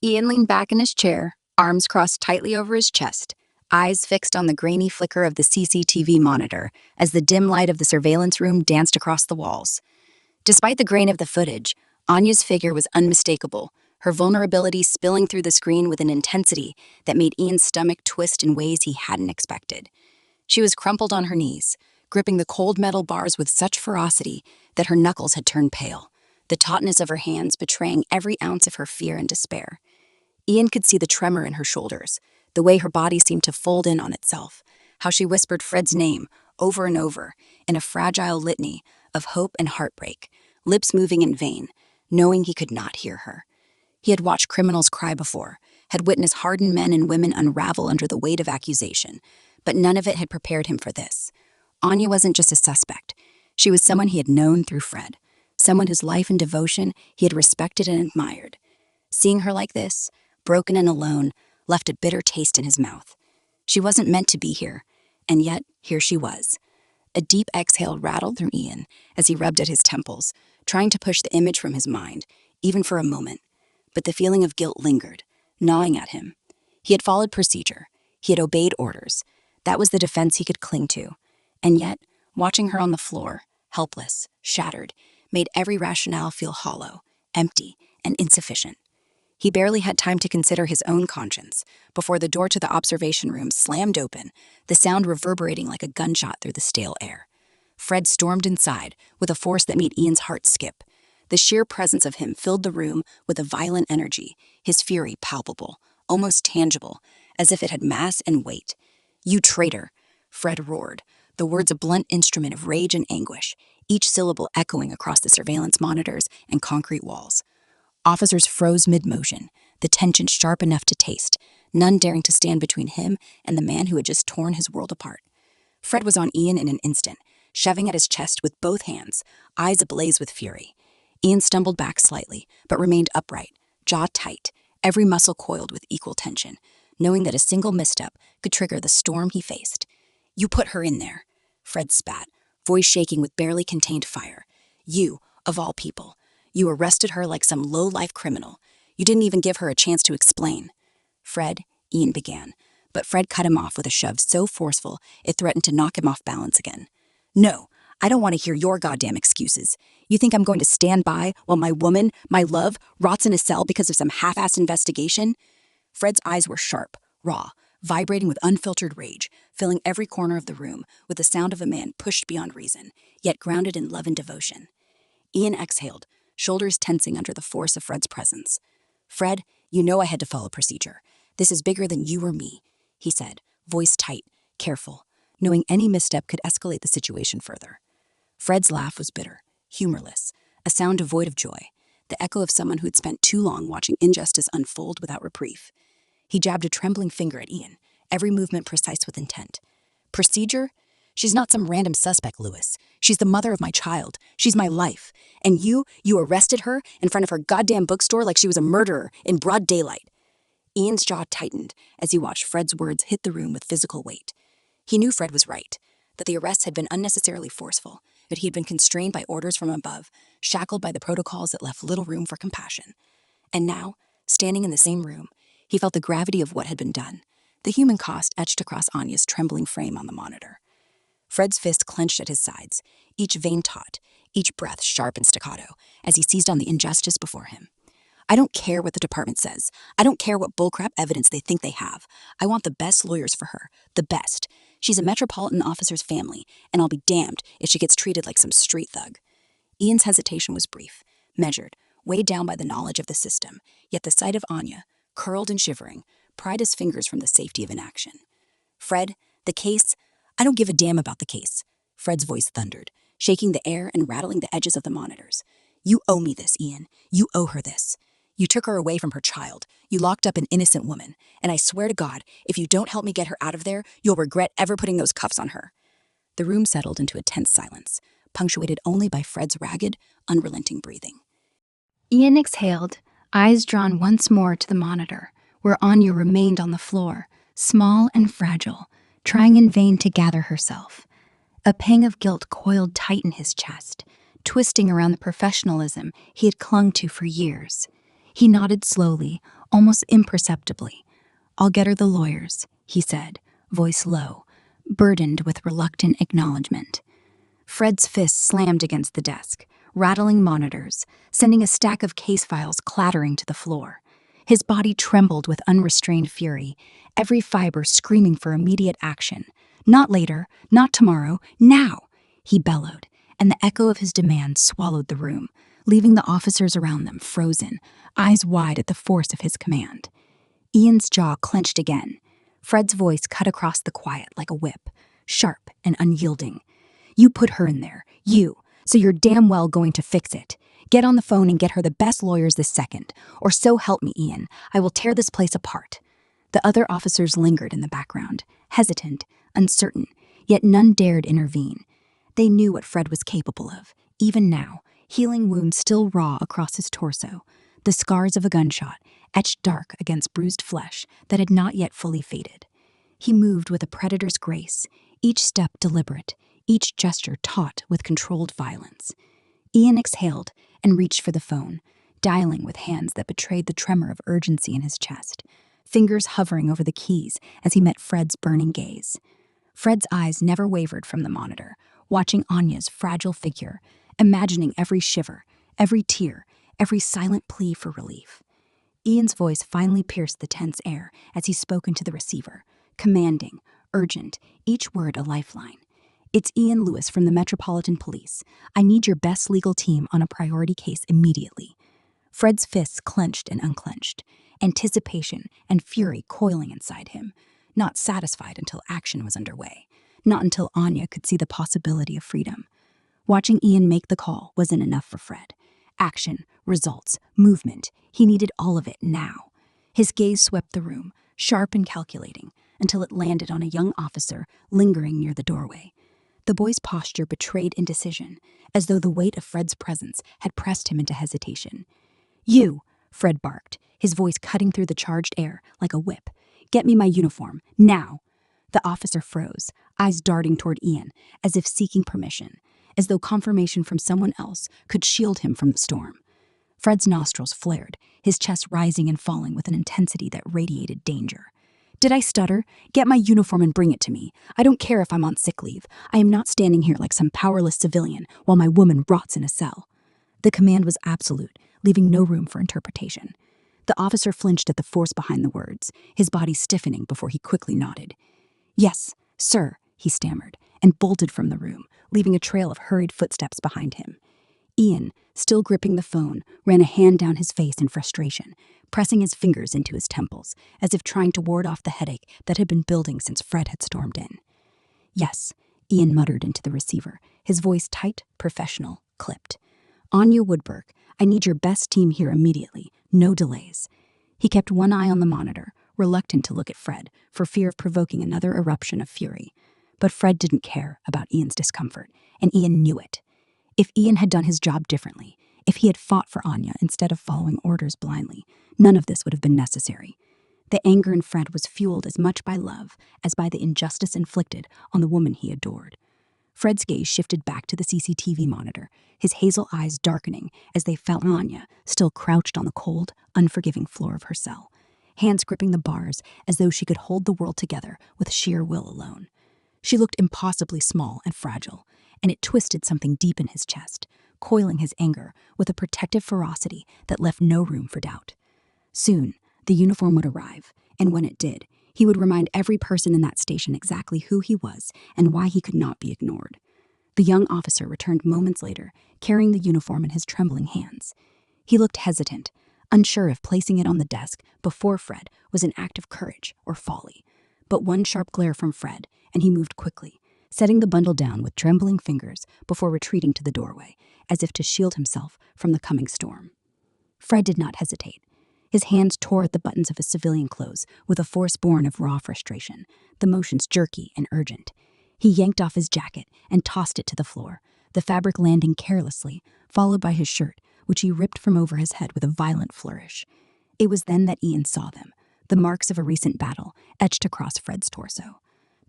Ian leaned back in his chair, arms crossed tightly over his chest, eyes fixed on the grainy flicker of the CCTV monitor as the dim light of the surveillance room danced across the walls. Despite the grain of the footage, Anya's figure was unmistakable, her vulnerability spilling through the screen with an intensity that made Ian's stomach twist in ways he hadn't expected. She was crumpled on her knees, gripping the cold metal bars with such ferocity that her knuckles had turned pale, the tautness of her hands betraying every ounce of her fear and despair. Ian could see the tremor in her shoulders, the way her body seemed to fold in on itself, how she whispered Fred's name over and over in a fragile litany of hope and heartbreak, lips moving in vain, knowing he could not hear her. He had watched criminals cry before, had witnessed hardened men and women unravel under the weight of accusation, but none of it had prepared him for this. Anya wasn't just a suspect. She was someone he had known through Fred, someone whose life and devotion he had respected and admired. Seeing her like this, broken and alone, left a bitter taste in his mouth. She wasn't meant to be here, and yet here she was. A deep exhale rattled through Ian as he rubbed at his temples, trying to push the image from his mind, even for a moment. But the feeling of guilt lingered, gnawing at him. He had followed procedure. He had obeyed orders. That was the defense he could cling to. And yet, watching her on the floor, helpless, shattered, made every rationale feel hollow, empty, and insufficient. He barely had time to consider his own conscience before the door to the observation room slammed open, the sound reverberating like a gunshot through the stale air. Fred stormed inside with a force that made Ian's heart skip. The sheer presence of him filled the room with a violent energy, his fury palpable, almost tangible, as if it had mass and weight. "You traitor!" Fred roared, the words a blunt instrument of rage and anguish, each syllable echoing across the surveillance monitors and concrete walls. Officers froze mid-motion, the tension sharp enough to taste, none daring to stand between him and the man who had just torn his world apart. Fred was on Ian in an instant, shoving at his chest with both hands, eyes ablaze with fury. Ian stumbled back slightly, but remained upright, jaw tight, every muscle coiled with equal tension, knowing that a single misstep could trigger the storm he faced. "You put her in there," Fred spat, voice shaking with barely contained fire. "You, of all people. You arrested her like some low-life criminal. You didn't even give her a chance to explain." "Fred," Ian began, but Fred cut him off with a shove so forceful it threatened to knock him off balance again. "No, I don't want to hear your goddamn excuses. You think I'm going to stand by while my woman, my love, rots in a cell because of some half-assed investigation?" Fred's eyes were sharp, raw, vibrating with unfiltered rage, filling every corner of the room with the sound of a man pushed beyond reason, yet grounded in love and devotion. Ian exhaled, shoulders tensing under the force of Fred's presence. "Fred, you know I had to follow procedure. This is bigger than you or me," he said, voice tight, careful, knowing any misstep could escalate the situation further. Fred's laugh was bitter, humorless, a sound devoid of joy, the echo of someone who'd spent too long watching injustice unfold without reprieve. He jabbed a trembling finger at Ian, every movement precise with intent. "Procedure? She's not some random suspect, Lewis. She's the mother of my child. She's my life. And you arrested her in front of her goddamn bookstore like she was a murderer in broad daylight." Ian's jaw tightened as he watched Fred's words hit the room with physical weight. He knew Fred was right, that the arrests had been unnecessarily forceful, that he had been constrained by orders from above, shackled by the protocols that left little room for compassion. And now, standing in the same room, he felt the gravity of what had been done, the human cost etched across Anya's trembling frame on the monitor. Fred's fist clenched at his sides, each vein taut, each breath sharp and staccato, as he seized on the injustice before him. "I don't care what the department says. I don't care what bullcrap evidence they think they have. I want the best lawyers for her, the best. She's a metropolitan officer's family, and I'll be damned if she gets treated like some street thug." Ian's hesitation was brief, measured, weighed down by the knowledge of the system, yet the sight of Anya, curled and shivering, pried his fingers from the safety of inaction. "Fred, the case? I don't give a damn about the case," Fred's voice thundered, shaking the air and rattling the edges of the monitors. "You owe me this, Ian. You owe her this. You took her away from her child. You locked up an innocent woman. And I swear to God, if you don't help me get her out of there, you'll regret ever putting those cuffs on her." The room settled into a tense silence, punctuated only by Fred's ragged, unrelenting breathing. Ian exhaled, eyes drawn once more to the monitor, where Anya remained on the floor, small and fragile, trying in vain to gather herself. A pang of guilt coiled tight in his chest, twisting around the professionalism he had clung to for years. He nodded slowly, almost imperceptibly. "I'll get her the lawyers," he said, voice low, burdened with reluctant acknowledgement. Fred's fist slammed against the desk, rattling monitors, sending a stack of case files clattering to the floor. His body trembled with unrestrained fury, every fiber screaming for immediate action. "Not later, not tomorrow, now!" he bellowed, and the echo of his demand swallowed the room, leaving the officers around them frozen, eyes wide at the force of his command. Ian's jaw clenched again. Fred's voice cut across the quiet like a whip, sharp and unyielding. "You put her in there, you, so you're damn well going to fix it. Get on the phone and get her the best lawyers this second, or so help me, Ian, I will tear this place apart." The other officers lingered in the background, hesitant, uncertain, yet none dared intervene. They knew what Fred was capable of, even now, healing wounds still raw across his torso, the scars of a gunshot, etched dark against bruised flesh that had not yet fully faded. He moved with a predator's grace, each step deliberate, each gesture taut with controlled violence. Ian exhaled and reached for the phone, dialing with hands that betrayed the tremor of urgency in his chest, fingers hovering over the keys as he met Fred's burning gaze. Fred's eyes never wavered from the monitor, watching Anya's fragile figure, imagining every shiver, every tear, every silent plea for relief. Ian's voice finally pierced the tense air as he spoke into the receiver, commanding, urgent, each word a lifeline. "It's Ian Lewis from the Metropolitan Police. I need your best legal team on a priority case immediately." Fred's fists clenched and unclenched, anticipation and fury coiling inside him, not satisfied until action was underway, not until Anya could see the possibility of freedom. Watching Ian make the call wasn't enough for Fred. Action, results, movement, he needed all of it now. His gaze swept the room, sharp and calculating, until it landed on a young officer lingering near the doorway. The boy's posture betrayed indecision, as though the weight of Fred's presence had pressed him into hesitation. "You," Fred barked, his voice cutting through the charged air like a whip. "Get me my uniform, now!" The officer froze, eyes darting toward Ian, as if seeking permission, as though confirmation from someone else could shield him from the storm. Fred's nostrils flared, his chest rising and falling with an intensity that radiated danger. "Did I stutter? Get my uniform and bring it to me. I don't care if I'm on sick leave. I am not standing here like some powerless civilian while my woman rots in a cell." The command was absolute, leaving no room for interpretation. The officer flinched at the force behind the words, his body stiffening before he quickly nodded. "Yes, sir," he stammered, and bolted from the room, leaving a trail of hurried footsteps behind him. Ian, still gripping the phone, ran a hand down his face in frustration, pressing his fingers into his temples, as if trying to ward off the headache that had been building since Fred had stormed in. "Yes," Ian muttered into the receiver, his voice tight, professional, clipped. "Anya Woodberg, I need your best team here immediately, no delays." He kept one eye on the monitor, reluctant to look at Fred for fear of provoking another eruption of fury. But Fred didn't care about Ian's discomfort, and Ian knew it. If Ian had done his job differently, if he had fought for Anya instead of following orders blindly, none of this would have been necessary. The anger in Fred was fueled as much by love as by the injustice inflicted on the woman he adored. Fred's gaze shifted back to the CCTV monitor, his hazel eyes darkening as they felt Anya, still crouched on the cold, unforgiving floor of her cell, hands gripping the bars as though she could hold the world together with sheer will alone. She looked impossibly small and fragile, and it twisted something deep in his chest, coiling his anger with a protective ferocity that left no room for doubt. Soon, the uniform would arrive, and when it did, he would remind every person in that station exactly who he was and why he could not be ignored. The young officer returned moments later, carrying the uniform in his trembling hands. He looked hesitant, unsure if placing it on the desk before Fred was an act of courage or folly. But one sharp glare from Fred, and he moved quickly, setting the bundle down with trembling fingers before retreating to the doorway, as if to shield himself from the coming storm. Fred did not hesitate. His hands tore at the buttons of his civilian clothes with a force born of raw frustration, the motions jerky and urgent. He yanked off his jacket and tossed it to the floor, the fabric landing carelessly, followed by his shirt, which he ripped from over his head with a violent flourish. It was then that Ian saw them, the marks of a recent battle etched across Fred's torso.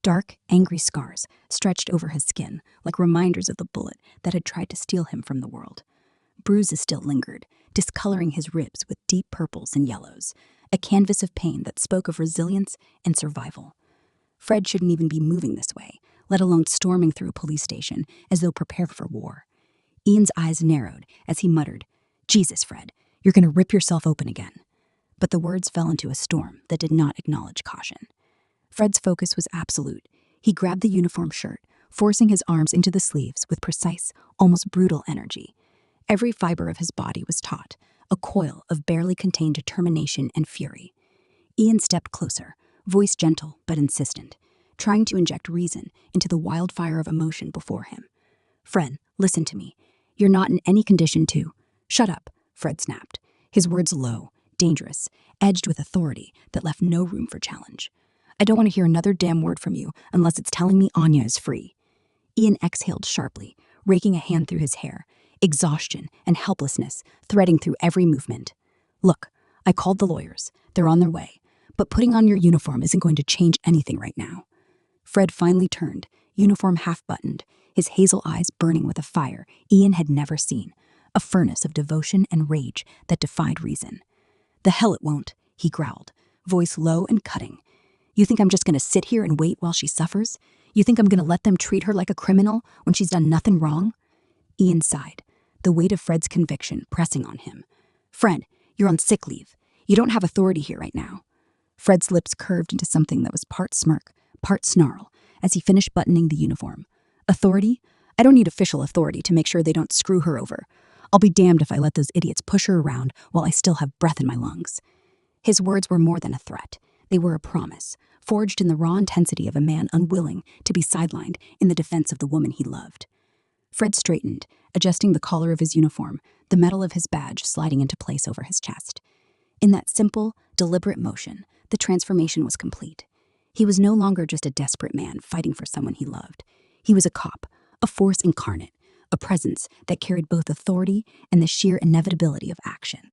Dark, angry scars stretched over his skin like reminders of the bullet that had tried to steal him from the world. Bruises still lingered, discoloring his ribs with deep purples and yellows, a canvas of pain that spoke of resilience and survival. Fred shouldn't even be moving this way, let alone storming through a police station as though prepared for war. Ian's eyes narrowed as he muttered, "Jesus, Fred, you're going to rip yourself open again." But the words fell into a storm that did not acknowledge caution. Fred's focus was absolute. He grabbed the uniform shirt, forcing his arms into the sleeves with precise, almost brutal energy. Every fiber of his body was taut, a coil of barely contained determination and fury. Ian stepped closer, voice gentle but insistent, trying to inject reason into the wildfire of emotion before him. "Fred, listen to me. You're not in any condition to—" "Shut up," Fred snapped, his words low, dangerous, edged with authority that left no room for challenge. "I don't want to hear another damn word from you unless it's telling me Anya is free." Ian exhaled sharply, raking a hand through his hair, exhaustion and helplessness threading through every movement. "Look, I called the lawyers. They're on their way. But putting on your uniform isn't going to change anything right now." Fred finally turned, uniform half-buttoned, his hazel eyes burning with a fire Ian had never seen, a furnace of devotion and rage that defied reason. "The hell it won't," he growled, voice low and cutting. "You think I'm just going to sit here and wait while she suffers? You think I'm going to let them treat her like a criminal when she's done nothing wrong?" Ian sighed, the weight of Fred's conviction pressing on him. "Fred, you're on sick leave. You don't have authority here right now." Fred's lips curved into something that was part smirk, part snarl, as he finished buttoning the uniform. "Authority? I don't need official authority to make sure they don't screw her over. I'll be damned if I let those idiots push her around while I still have breath in my lungs." His words were more than a threat. They were a promise, forged in the raw intensity of a man unwilling to be sidelined in the defense of the woman he loved. Fred straightened, adjusting the collar of his uniform, the metal of his badge sliding into place over his chest. In that simple, deliberate motion, the transformation was complete. He was no longer just a desperate man fighting for someone he loved. He was a cop, a force incarnate, a presence that carried both authority and the sheer inevitability of action.